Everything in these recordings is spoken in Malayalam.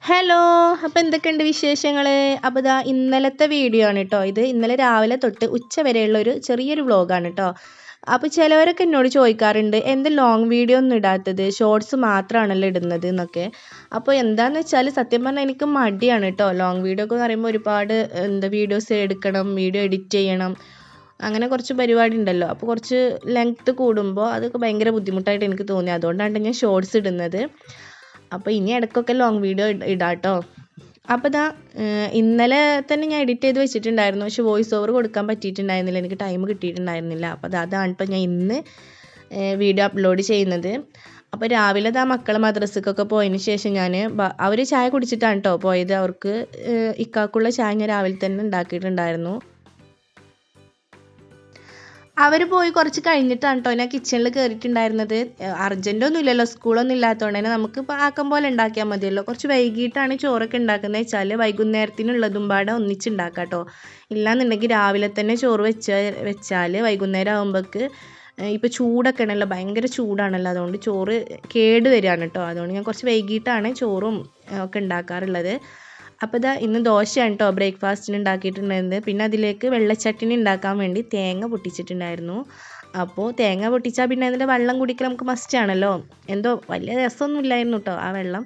ഹലോ. അപ്പോൾ എന്തൊക്കെയുണ്ട് വിശേഷങ്ങൾ? അപ്പോൾ ദാ ഇന്നലത്തെ വീഡിയോ ആണ് കേട്ടോ ഇത്. ഇന്നലെ രാവിലെ തൊട്ട് ഉച്ച വരെയുള്ള ഒരു ചെറിയൊരു വ്ളോഗാണ് കേട്ടോ. അപ്പോൾ ചിലവരൊക്കെ എന്നോട് ചോദിക്കാറുണ്ട്, എന്ത് ലോങ് വീഡിയോ ഒന്നും ഇടാത്തത്, ഷോർട്സ് മാത്രമാണല്ലോ ഇടുന്നത് എന്നൊക്കെ. അപ്പോൾ എന്താണെന്ന് വെച്ചാൽ സത്യം പറഞ്ഞാൽ എനിക്ക് മടിയാണ് കേട്ടോ. ലോങ് വീഡിയോ ഒക്കെ എന്ന് പറയുമ്പോൾ ഒരുപാട് വീഡിയോസ് എടുക്കണം, വീഡിയോ എഡിറ്റ് ചെയ്യണം, അങ്ങനെ കുറച്ച് പരിപാടി ഉണ്ടല്ലോ. അപ്പോൾ കുറച്ച് ലെങ്ത്ത് കൂടുമ്പോൾ അതൊക്കെ ഭയങ്കര ബുദ്ധിമുട്ടായിട്ട് എനിക്ക് തോന്നി. അതുകൊണ്ടാണ് ഞാൻ ഷോർട്സ് ഇടുന്നത്. അപ്പോൾ ഇനി ഇടയ്ക്കൊക്കെ ലോങ് വീഡിയോ ഇടാം കേട്ടോ. അപ്പോൾ ഇതാ ഇന്നലെ തന്നെ ഞാൻ എഡിറ്റ് ചെയ്ത് വെച്ചിട്ടുണ്ടായിരുന്നു, പക്ഷെ വോയിസ് ഓവർ കൊടുക്കാൻ പറ്റിയിട്ടുണ്ടായിരുന്നില്ല, എനിക്ക് ടൈം കിട്ടിയിട്ടുണ്ടായിരുന്നില്ല. അപ്പോൾ അതാണ് ഇപ്പോൾ ഞാൻ ഇന്ന് വീഡിയോ അപ്ലോഡ് ചെയ്യുന്നത്. അപ്പോൾ രാവിലെ മക്കൾ മദ്രസക്കൊക്കെ പോയതിന് ശേഷം അവർ ചായ കുടിച്ചിട്ടാണ് കേട്ടോ പോയത്. അവർക്ക് ഇക്കാക്കുള്ള ചായ ഞാൻ രാവിലെ തന്നെ ഉണ്ടാക്കിയിട്ടുണ്ടായിരുന്നു. അവർ പോയി കുറച്ച് കഴിഞ്ഞിട്ടാണ് കേട്ടോ ഞാൻ കിച്ചണിൽ കയറിയിട്ടുണ്ടായിരുന്നത്. അർജൻറ്റൊന്നും ഇല്ലല്ലോ, സ്കൂളൊന്നും ഇല്ലാത്തതുകൊണ്ട് തന്നെ നമുക്ക് ഇപ്പോൾ ആക്കം പോലെ ഉണ്ടാക്കിയാൽ മതിയല്ലോ. കുറച്ച് വൈകിട്ടാണ് ചോറൊക്കെ ഉണ്ടാക്കുന്നത് വെച്ചാൽ വൈകുന്നേരത്തിനുള്ളതും പാടെ ഒന്നിച്ചുണ്ടാക്കാം കേട്ടോ. ഇല്ലാന്നുണ്ടെങ്കിൽ രാവിലെ തന്നെ ചോറ് വെച്ചാൽ വൈകുന്നേരം ആകുമ്പോഴേക്ക് ഇപ്പോൾ ചൂടൊക്കെ ആണല്ലോ, ഭയങ്കര ചൂടാണല്ലോ, അതുകൊണ്ട് ചോറ് കേട് വരികയാണ് കേട്ടോ. അതുകൊണ്ട് ഞാൻ കുറച്ച് വൈകിട്ടാണ് ചോറും ഒക്കെ ഉണ്ടാക്കാറുള്ളത്. അപ്പോൾ ഇന്ന് ദോശയാണ് കേട്ടോ ബ്രേക്ക്ഫാസ്റ്റിന് ഉണ്ടാക്കിയിട്ടുണ്ടായിരുന്നത്. പിന്നെ അതിലേക്ക് വെള്ളച്ചട്ടിനി ഉണ്ടാക്കാൻ വേണ്ടി തേങ്ങ പൊട്ടിച്ചിട്ടുണ്ടായിരുന്നു. അപ്പോൾ തേങ്ങ പൊട്ടിച്ചാൽ പിന്നെ അതിൻ്റെ വെള്ളം കുടിക്കൽ നമുക്ക് മസ്റ്റ് ആണല്ലോ. എന്തോ വലിയ രസമൊന്നും ഇല്ലായിരുന്നു കേട്ടോ ആ വെള്ളം.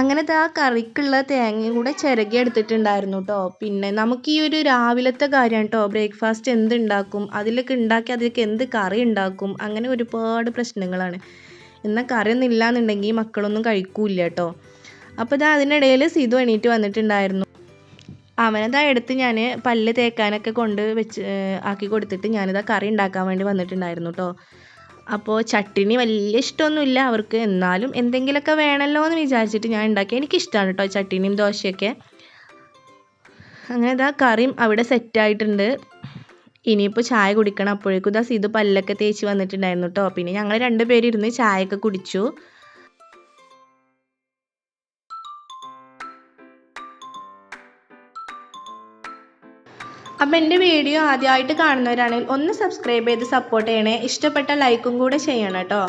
അങ്ങനെ ആ കറിക്കുള്ള തേങ്ങയും കൂടെ ചിരകി എടുത്തിട്ടുണ്ടായിരുന്നു കേട്ടോ. പിന്നെ നമുക്ക് ഈ ഒരു രാവിലത്തെ കാര്യമാണ് കേട്ടോ, ബ്രേക്ക്ഫാസ്റ്റ് എന്തുണ്ടാക്കും, അതിലേക്ക് ഉണ്ടാക്കി അതിലേക്ക് എന്ത് കറി ഉണ്ടാക്കും, അങ്ങനെ ഒരുപാട് പ്രശ്നങ്ങളാണ്. എന്നാൽ കറിയൊന്നും ഇല്ലയെന്നുണ്ടെങ്കിൽ മക്കളൊന്നും കഴിക്കൂല കേട്ടോ. അപ്പോൾ അതിനിടയിൽ സിധു എണീറ്റ് വന്നിട്ടുണ്ടായിരുന്നു. എടുത്ത് ഞാൻ പല്ല് തേക്കാനൊക്കെ ആക്കി കൊടുത്തിട്ട് ഞാനിതാ കറി ഉണ്ടാക്കാൻ വേണ്ടി വന്നിട്ടുണ്ടായിരുന്നു കേട്ടോ. അപ്പോൾ ചട്ടിനി വലിയ ഇഷ്ടമൊന്നുമില്ല അവർക്ക്, എന്നാലും എന്തെങ്കിലുമൊക്കെ വേണമല്ലോ എന്ന് വിചാരിച്ചിട്ട് ഞാൻ ഉണ്ടാക്കി. എനിക്കിഷ്ടമാണ് കേട്ടോ ചട്ടിനിയും ദോശയൊക്കെ. അങ്ങനെ കറിയും അവിടെ സെറ്റായിട്ടുണ്ട്. ഇനിയിപ്പോൾ ചായ കുടിക്കണം. അപ്പോഴേക്കും സിധു പല്ലൊക്കെ തേച്ച് വന്നിട്ടുണ്ടായിരുന്നു കേട്ടോ. പിന്നെ ഞങ്ങൾ രണ്ടുപേരും ഇരുന്ന് ചായയൊക്കെ കുടിച്ചു. അപ്പോൾ എൻ്റെ വീഡിയോ ആദ്യമായിട്ട് കാണുന്നവരാണെങ്കിൽ ഒന്ന് സബ്സ്ക്രൈബ് ചെയ്ത് സപ്പോർട്ട് ചെയ്യണേ. ഇഷ്ടപ്പെട്ട ലൈക്കും കൂടെ ചെയ്യണം കേട്ടോ.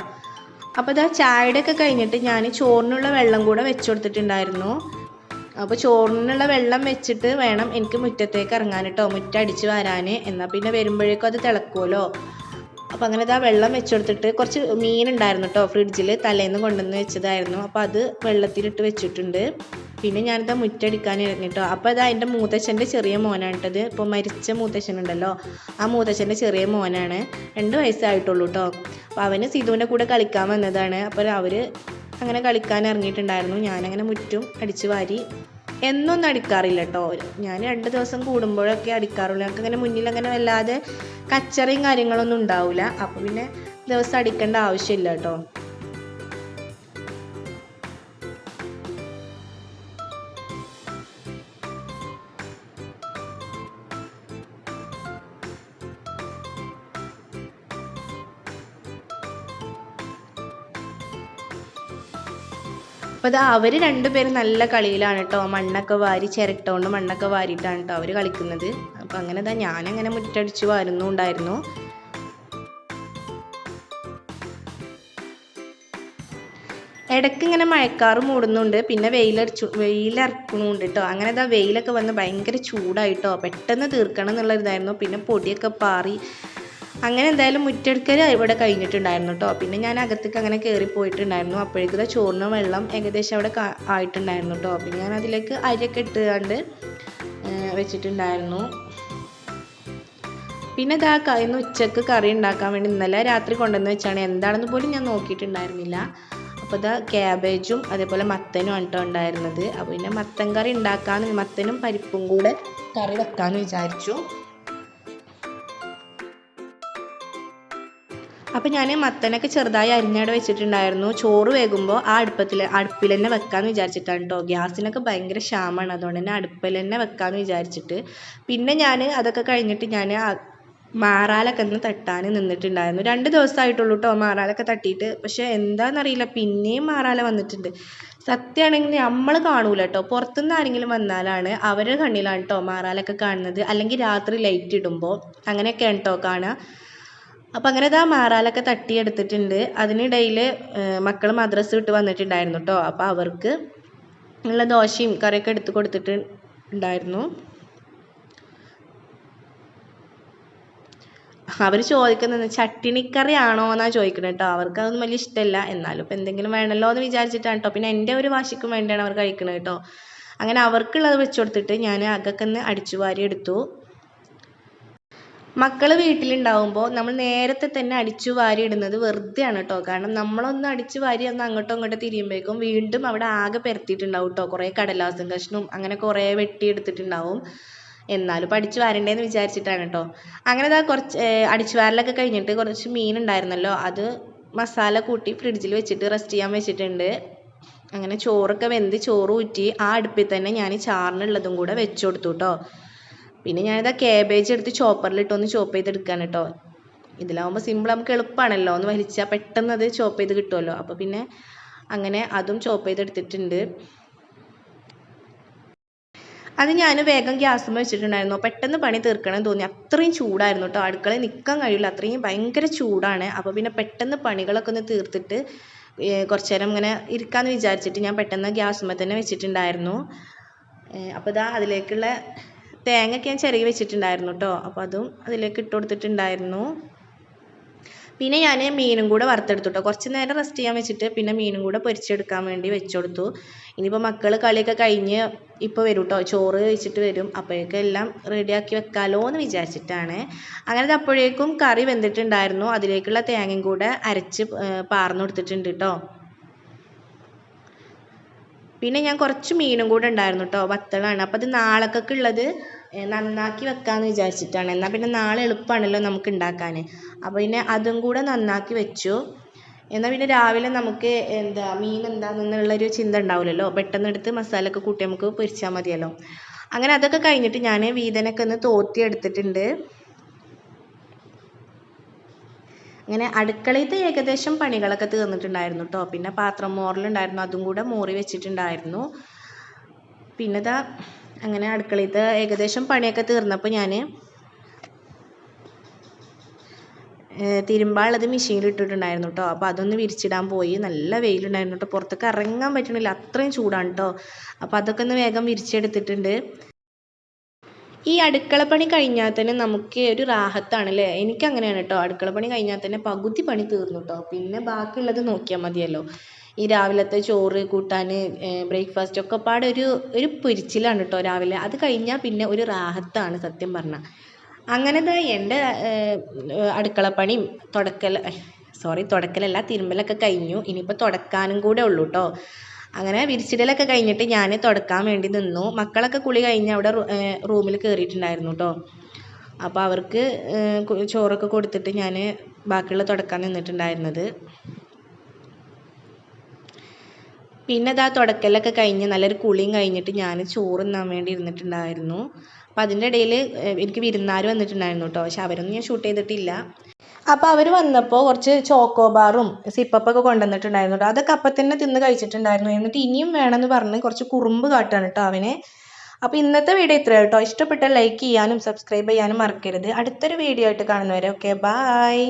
അപ്പോൾ ചായയുടെ ഒക്കെ കഴിഞ്ഞിട്ട് ഞാൻ ചോറിനുള്ള വെള്ളം കൂടെ വെച്ച് കൊടുത്തിട്ടുണ്ടായിരുന്നു. അപ്പോൾ ചോറിനുള്ള വെള്ളം വെച്ചിട്ട് വേണം എനിക്ക് മുറ്റത്തേക്ക് ഇറങ്ങാൻ കേട്ടോ, മുറ്റടിച്ച് വരാൻ. എന്നാൽ പിന്നെ വരുമ്പോഴേക്കും അത് തിളക്കുമല്ലോ. അപ്പോൾ അങ്ങനെ വെള്ളം വെച്ച് കൊടുത്തിട്ട് കുറച്ച് മീനുണ്ടായിരുന്നു കേട്ടോ ഫ്രിഡ്ജിൽ, തലേന്ന് കൊണ്ടുവന്ന് വെച്ചതായിരുന്നു. അപ്പോൾ അത് വെള്ളത്തിലിട്ട് വെച്ചിട്ടുണ്ട്. പിന്നെ ഞാനിതാ മുറ്റടിക്കാൻ ഇറങ്ങി കേട്ടോ. അപ്പോൾ എൻ്റെ മൂത്തച്ഛൻ്റെ ചെറിയ മോനാണ് കേട്ടത്. ഇപ്പോൾ മരിച്ച മൂത്തച്ഛനുണ്ടല്ലോ, ആ മൂത്തച്ഛൻ്റെ ചെറിയ മോനാണ്, 2 വയസ്സായിട്ടുള്ളൂ കേട്ടോ. അപ്പോൾ അവന് സിധുവിൻ്റെ കൂടെ കളിക്കാൻ വന്നതാണ്. അപ്പോൾ അവർ അങ്ങനെ കളിക്കാൻ ഇറങ്ങിയിട്ടുണ്ടായിരുന്നു. ഞാനങ്ങനെ മുറ്റും അടിച്ച് വാരി. എന്നൊന്നും അടിക്കാറില്ല കേട്ടോ, ഞാൻ 2 ദിവസം കൂടുമ്പോഴൊക്കെ അടിക്കാറുള്ളൂ. ഞങ്ങൾക്ക് അങ്ങനെ മുന്നിൽ അങ്ങനെ വല്ലാതെ കച്ചറയും കാര്യങ്ങളൊന്നും ഉണ്ടാവില്ല. അപ്പോൾ പിന്നെ ദിവസം അടിക്കേണ്ട ആവശ്യമില്ല കേട്ടോ. അപ്പോൾ അവർ രണ്ടുപേരും നല്ല കളിയിലാണ് കേട്ടോ. മണ്ണൊക്കെ വാരി ചിരട്ടോണ്ട് മണ്ണൊക്കെ വാരിയിട്ടാണ് കേട്ടോ അവർ കളിക്കുന്നത്. അപ്പോൾ അങ്ങനെ ഞാനങ്ങനെ മുറ്റടിച്ച് വരുന്നുണ്ടായിരുന്നു. ഇടയ്ക്ക് ഇങ്ങനെ മഴക്കാറ് മൂടുന്നുണ്ട്, പിന്നെ വെയിലിറക്കണുണ്ട് കേട്ടോ. അങ്ങനെ വെയിലൊക്കെ വന്ന് ഭയങ്കര ചൂടായിട്ടോ, പെട്ടെന്ന് തീർക്കണം എന്നുള്ളതായിരുന്നു. പിന്നെ പൊടിയൊക്കെ പാറി അങ്ങനെ എന്തായാലും മുറ്റെടുക്കൽ ഇവിടെ കഴിഞ്ഞിട്ടുണ്ടായിരുന്നു കേട്ടോ. പിന്നെ ഞാൻ അകത്തേക്ക് അങ്ങനെ കയറി പോയിട്ടുണ്ടായിരുന്നു. അപ്പോഴേക്കും ചോറിന് വെള്ളം ഏകദേശം അവിടെ ആയിട്ടുണ്ടായിരുന്നു കേട്ടോ. പിന്നെ ഞാൻ അതിലേക്ക് അരിയൊക്കെ ഇട്ടുകൊണ്ട് വെച്ചിട്ടുണ്ടായിരുന്നു. പിന്നെ ഇന്ന് ഉച്ചക്ക് കറി ഉണ്ടാക്കാൻ വേണ്ടി ഇന്നലെ രാത്രി കൊണ്ടുവന്ന് വെച്ചാണ്, എന്താണെന്ന് പോലും ഞാൻ നോക്കിയിട്ടുണ്ടായിരുന്നില്ല. അപ്പോൾ ക്യാബേജും അതേപോലെ മത്തനും ആണ് കേട്ടോ ഉണ്ടായിരുന്നത്. അപ്പോൾ പിന്നെ മത്തൻ കറി ഉണ്ടാക്കാമെന്ന്, മത്തനും പരിപ്പും കൂടെ കറി വെക്കാമെന്ന് വിചാരിച്ചു. അപ്പോൾ ഞാൻ മത്തനൊക്കെ ചെറുതായി അരിഞ്ഞവിടെ വെച്ചിട്ടുണ്ടായിരുന്നു. ചോറ് വേകുമ്പോൾ ആ അടുപ്പിൽ തന്നെ വെക്കാമെന്ന് വിചാരിച്ചിട്ടാണ് കേട്ടോ. ഗ്യാസിനൊക്കെ ഭയങ്കര ക്ഷാമമാണ്, അതുകൊണ്ട് തന്നെ അടുപ്പിൽ തന്നെ വെക്കാമെന്ന് വിചാരിച്ചിട്ട്. പിന്നെ ഞാൻ അതൊക്കെ കഴിഞ്ഞിട്ട് ഞാൻ മാറാലൊക്കെ ഒന്ന് തട്ടാൻ നിന്നിട്ടുണ്ടായിരുന്നു. 2 ദിവസമായിട്ടുള്ളൂ കേട്ടോ മാറാലൊക്കെ തട്ടിയിട്ട്. പക്ഷേ എന്താണെന്നറിയില്ല, പിന്നെയും മാറാല വന്നിട്ടുണ്ട്. സത്യമാണെങ്കിൽ നമ്മൾ കാണൂല കേട്ടോ, പുറത്തുനിന്ന് ആരെങ്കിലും വന്നാലാണ് അവരുടെ കണ്ണിലാണ് കേട്ടോ മാറാലൊക്കെ കാണുന്നത്. അല്ലെങ്കിൽ രാത്രി ലൈറ്റ് ഇടുമ്പോൾ അങ്ങനെയൊക്കെയാണ് കേട്ടോ കാണുക. അപ്പം അങ്ങനെ ഇതാ മാറാലൊക്കെ തട്ടിയെടുത്തിട്ടുണ്ട്. അതിനിടയിൽ മക്കൾ മദ്രസ വിട്ട് വന്നിട്ടുണ്ടായിരുന്നു കേട്ടോ. അപ്പോൾ അവർക്ക് ഉള്ള ദോശയും കറിയൊക്കെ എടുത്ത് കൊടുത്തിട്ട് ഉണ്ടായിരുന്നു. അവർ ചോദിക്കുന്നത് ചട്ടിണിക്കറി ആണോ എന്നാണ് ചോദിക്കുന്നത് കേട്ടോ. അവർക്ക് അതൊന്നും വലിയ ഇഷ്ടമല്ല, എന്നാലും ഇപ്പം എന്തെങ്കിലും വേണമല്ലോ എന്ന് വിചാരിച്ചിട്ടാണ് കേട്ടോ. പിന്നെ എൻ്റെ ഒരു വാശിക്കും വേണ്ടിയാണ് അവർ കഴിക്കുന്നത് കേട്ടോ. അങ്ങനെ അവർക്കുള്ളത് വെച്ച് കൊടുത്തിട്ട് ഞാൻ അകൊക്കെ ഒന്ന് അടിച്ചു വാരി എടുത്തു. മക്കൾ വീട്ടിലുണ്ടാവുമ്പോൾ നമ്മൾ നേരത്തെ തന്നെ അടിച്ചു വാരി ഇടുന്നത് വെറുതെയാണ് കേട്ടോ. കാരണം നമ്മളൊന്ന് അടിച്ചു വാരി ഒന്ന് അങ്ങോട്ടും ഇങ്ങോട്ടും തിരിയുമ്പോഴേക്കും വീണ്ടും അവിടെ ആകെ പരത്തിയിട്ടുണ്ടാവും കേട്ടോ. കുറേ കടലാസും കഷ്ണവും അങ്ങനെ കുറേ വെട്ടിയെടുത്തിട്ടുണ്ടാവും. എന്നാലും ഇപ്പം അടിച്ചു വാരണ്ടേന്ന് വിചാരിച്ചിട്ടാണ് കേട്ടോ. അങ്ങനെ ഇതാ കുറച്ച് അടിച്ചു വാരലൊക്കെ കഴിഞ്ഞിട്ട് കുറച്ച് മീൻ ഉണ്ടായിരുന്നല്ലോ, അത് മസാല കൂട്ടി ഫ്രിഡ്ജിൽ വെച്ചിട്ട് റെസ്റ്റ് ചെയ്യാൻ വെച്ചിട്ടുണ്ട്. അങ്ങനെ ചോറൊക്കെ വെന്ത് ചോറ് ഊറ്റി ആ അടുപ്പിൽ തന്നെ ഞാൻ ചാറിനുള്ളതും കൂടെ വെച്ച് കൊടുത്തു കേട്ടോ. പിന്നെ ഞാനിതാ കാബേജ് എടുത്ത് ചോപ്പറിലിട്ടൊന്ന് ചോപ്പ് ചെയ്തെടുക്കുകയാണ് കേട്ടോ. ഇതിലാവുമ്പോൾ സിമ്പിൾ, നമുക്ക് എളുപ്പമാണല്ലോ, ഒന്ന് വലിച്ചാൽ പെട്ടെന്ന് അത് ചോപ്പ് ചെയ്ത് കിട്ടുമല്ലോ. അപ്പോൾ പിന്നെ അങ്ങനെ അതും ചോപ്പ് ചെയ്തെടുത്തിട്ടുണ്ട്. അത് ഞാൻ വേഗം ഗ്യാസുമ്മ വെച്ചിട്ടുണ്ടായിരുന്നു. പെട്ടെന്ന് പണി തീർക്കണം തോന്നി, അത്രയും ചൂടായിരുന്നു കേട്ടോ. അടുക്കളയിൽ നിൽക്കാൻ കഴിയില്ല, അത്രയും ഭയങ്കര ചൂടാണ്. അപ്പോൾ പിന്നെ പെട്ടെന്ന് പണികളൊക്കെ ഒന്ന് തീർത്തിട്ട് കുറച്ച് നേരം ഇങ്ങനെ ഇരിക്കാമെന്ന് വിചാരിച്ചിട്ട് ഞാൻ പെട്ടെന്ന് ഗ്യാസുമ്മ തന്നെ വെച്ചിട്ടുണ്ടായിരുന്നു. അപ്പോൾ ഇതാ അതിലേക്കുള്ള തേങ്ങയൊക്കെ ഞാൻ ചിരകി വെച്ചിട്ടുണ്ടായിരുന്നു കേട്ടോ. അപ്പോൾ അതും അതിലേക്ക് ഇട്ട് കൊടുത്തിട്ടുണ്ടായിരുന്നു. പിന്നെ ഞാൻ മീനും കൂടെ വറുത്തെടുത്തു കേട്ടോ. കുറച്ച് നേരം റെസ്റ്റ് ചെയ്യാൻ വെച്ചിട്ട് പിന്നെ മീനും കൂടെ പൊരിച്ചെടുക്കാൻ വേണ്ടി വെച്ച് കൊടുത്തു. ഇനിയിപ്പോൾ മക്കൾ കളിയൊക്കെ കഴിഞ്ഞ് ഇപ്പോൾ വരും കേട്ടോ, ചോറ് കഴിച്ചിട്ട് വരും. അപ്പോഴേക്കും എല്ലാം റെഡിയാക്കി വെക്കാമല്ലോ എന്ന് വിചാരിച്ചിട്ടാണ്. അങ്ങനെ അപ്പോഴേക്കും കറി വെന്തിട്ടുണ്ടായിരുന്നു. അതിലേക്കുള്ള തേങ്ങയും കൂടെ അരച്ച് പാർന്നു കൊടുത്തിട്ടുണ്ട് കേട്ടോ. പിന്നെ ഞാൻ കുറച്ച് മീനും കൂടെ ഉണ്ടായിരുന്നു കേട്ടോ, വത്തളാണ്. അപ്പോൾ അത് നാളേക്കൊക്കെ ഉള്ളത് നന്നാക്കി വെക്കാമെന്ന് വിചാരിച്ചിട്ടാണ്. എന്നാൽ പിന്നെ നാളെ എളുപ്പമാണല്ലോ നമുക്ക് ഉണ്ടാക്കാൻ. അപ്പോൾ പിന്നെ അതും കൂടെ നന്നാക്കി വെച്ചു. എന്നാൽ പിന്നെ രാവിലെ നമുക്ക് മീൻ എന്താണെന്നുള്ളൊരു ചിന്ത ഉണ്ടാവില്ലല്ലോ. പെട്ടെന്ന് എടുത്ത് മസാല ഒക്കെ കൂട്ടി നമുക്ക് പൊരിച്ചാൽ മതിയല്ലോ. അങ്ങനെ അതൊക്കെ കഴിഞ്ഞിട്ട് ഞാൻ വീതനൊക്കെ ഒന്ന് തോത്തി എടുത്തിട്ടുണ്ട്. അങ്ങനെ അടുക്കളയിലത്തെ ഏകദേശം പണികളൊക്കെ തീർന്നിട്ടുണ്ടായിരുന്നു കേട്ടോ. പിന്നെ പാത്രം മോറലുണ്ടായിരുന്നു, അതും കൂടെ മോറി വെച്ചിട്ടുണ്ടായിരുന്നു. പിന്നെ ഇതാ അങ്ങനെ അടുക്കളയിലത്തെ ഏകദേശം പണിയൊക്കെ തീർന്നപ്പോൾ ഞാൻ തിരുമ്പാനുള്ളത് മെഷീനിൽ ഇട്ടിട്ടുണ്ടായിരുന്നു കേട്ടോ. അപ്പോൾ അതൊന്ന് വിരിച്ചിടാൻ പോയി. നല്ല വെയിലുണ്ടായിരുന്നു കേട്ടോ, പുറത്തേക്ക് ഇറങ്ങാൻ പറ്റണില്ല, അത്രയും ചൂടാണ് കേട്ടോ. അപ്പോൾ അതൊക്കെ ഒന്ന് വേഗം വിരിച്ചെടുത്തിട്ടുണ്ട്. ഈ അടുക്കളപ്പണി കഴിഞ്ഞാൽ തന്നെ നമുക്ക് ഒരു റാഹത്താണല്ലേ. എനിക്ക് അങ്ങനെയാണ് കേട്ടോ. അടുക്കളപ്പണി കഴിഞ്ഞാൽ തന്നെ പകുതി പണി തീർന്നു കേട്ടോ. പിന്നെ ബാക്കിയുള്ളത് നോക്കിയാൽ മതിയല്ലോ. ഈ രാവിലത്തെ ചോറ് കൂട്ടാൻ, ബ്രേക്ക്ഫാസ്റ്റ് ഒക്കെ പാടെ ഒരു പൊരിച്ചിലാണ് കേട്ടോ രാവിലെ. അത് കഴിഞ്ഞാൽ പിന്നെ ഒരു റാഹത്താണ് സത്യം പറഞ്ഞാൽ. അങ്ങനെ എൻ്റെ അടുക്കളപ്പണിയും തുടക്കലല്ല, തിരുമ്പലൊക്കെ കഴിഞ്ഞു. ഇനിയിപ്പോൾ തുടക്കാനും കൂടെ ഉള്ളൂ കേട്ടോ. അങ്ങനെ വിരിച്ചിടലൊക്കെ കഴിഞ്ഞിട്ട് ഞാൻ തുടക്കാൻ വേണ്ടി നിന്നു. മക്കളൊക്കെ കുളി കഴിഞ്ഞ് അവിടെ റൂമിൽ കയറിയിട്ടുണ്ടായിരുന്നു കേട്ടോ. അപ്പോൾ അവർക്ക് ചോറൊക്കെ കൊടുത്തിട്ട് ഞാൻ ബാക്കിയുള്ള തുടക്കാൻ നിന്നിട്ടുണ്ടായിരുന്നത്. പിന്നെ അതാ തുടക്കലൊക്കെ കഴിഞ്ഞ് നല്ലൊരു കുളിയും കഴിഞ്ഞിട്ട് ഞാൻ ചോറ് തിന്നാൻ വേണ്ടി ഇരുന്നിട്ടുണ്ടായിരുന്നു. അപ്പോൾ അതിൻ്റെ ഇടയിൽ എനിക്ക് വിരുന്നാർ വന്നിട്ടുണ്ടായിരുന്നു കേട്ടോ. പക്ഷെ അവരൊന്നും ഞാൻ ഷൂട്ട് ചെയ്തിട്ടില്ല. അപ്പോൾ അവർ വന്നപ്പോൾ കുറച്ച് ചോക്കോബാറും സിപ്പപ്പൊക്കെ കൊണ്ടുവന്നിട്ടുണ്ടായിരുന്നു കേട്ടോ. അതൊക്കെ അപ്പം തന്നെ തിന്ന് കഴിച്ചിട്ടുണ്ടായിരുന്നു. എന്നിട്ട് ഇനിയും വേണമെന്ന് പറഞ്ഞ് കുറച്ച് കുറുമ്പ് കാട്ടാണ് കേട്ടോ അവനെ. അപ്പോൾ ഇന്നത്തെ വീഡിയോ ഇത്രയാണ് കേട്ടോ. ഇഷ്ടപ്പെട്ടാൽ ലൈക്ക് ചെയ്യാനും സബ്സ്ക്രൈബ് ചെയ്യാനും മറക്കരുത്. അടുത്തൊരു വീഡിയോ ആയിട്ട് കാണുന്നവരെ ഓക്കെ, ബായ്.